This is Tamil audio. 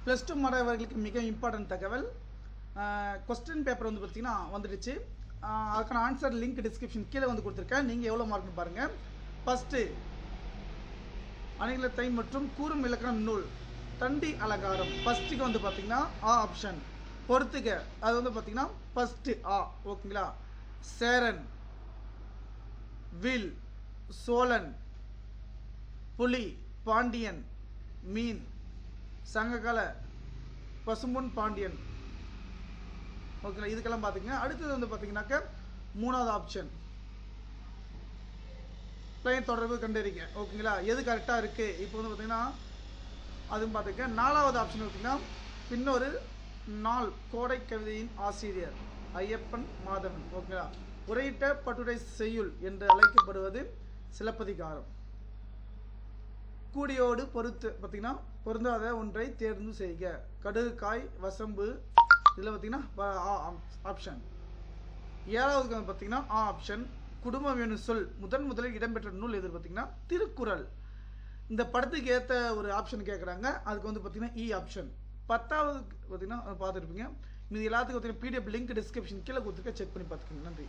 +2 மாணவர்களுக்கு மிக இம்பார்ட்டன்ட் தகவல். கொஸ்டின் பேப்பர் வந்து பார்த்தீங்கன்னா வந்துடுச்சு. அதுக்கான ஆன்சர் லிங்க் டிஸ்கிரிப்ஷன் கீழே வந்து கொடுத்துருக்கேன். நீங்கள் எவ்வளோ மார்க்னு பாருங்கள். ஃபஸ்ட்டு அணிலத்தை மற்றும் கூறும் இலக்கண நூல் தண்டி அலங்காரம். ஃபஸ்ட்டுக்கு வந்து பார்த்தீங்கன்னா ஆ ஆப்ஷன். பொறுத்துக்க அது வந்து பார்த்தீங்கன்னா ஃபஸ்ட்டு ஆ. ஓகேங்களா. சேரன், வில், சோழன், புலி, பாண்டியன், மீன், சங்ககால, பசும்பொன் பாண்டியன். ஓகேங்களா. இதுக்கெல்லாம் பார்த்துக்கங்க. அடுத்தது வந்து பார்த்தீங்கன்னாக்க 3வது ஆப்ஷன் பிளைன் தொடர்பு கண்டறிங்க. ஓகேங்களா. எது கரெக்டாக இருக்குது இப்போ வந்து பார்த்தீங்கன்னா அதுவும் பார்த்துக்க. 4வது ஆப்ஷன் பார்த்தீங்கன்னா பின்னொரு நாள் கோடை கவிதையின் ஆசிரியர் ஐயப்பன் மாதவன். ஓகேங்களா. உரையிட்ட பட்டுரை செய்யுள் என்று அழைக்கப்படுவது சிலப்பதிகாரம். கூடியோடு பார்த்தீங்கன்னா பொருந்தாத ஒன்றை தேர்ந்து செய்க. கடுகு காய் வசம்பு. இதில் பார்த்தீங்கன்னா ஆப்ஷன். 7வது பார்த்தீங்கன்னா ஆ ஆப்ஷன். குடும்பம் என்னும் சொல் முதலில் இடம்பெற்ற நூல் எது பார்த்தீங்கன்னா திருக்குறள். இந்த படத்துக்கு ஏற்ற ஒரு ஆப்ஷன் கேட்குறாங்க. அதுக்கு வந்து பார்த்தீங்கன்னா இ ஆப்ஷன். 10வது பார்த்தீங்கன்னா பார்த்துருப்பீங்க. இது எல்லாத்துக்கும் பார்த்தீங்கன்னா PDF லிங்க் டிஸ்கிரிப்ஷன் கீழே கொடுத்துருக்க, செக் பண்ணி பார்த்துக்கோங்க. நன்றி.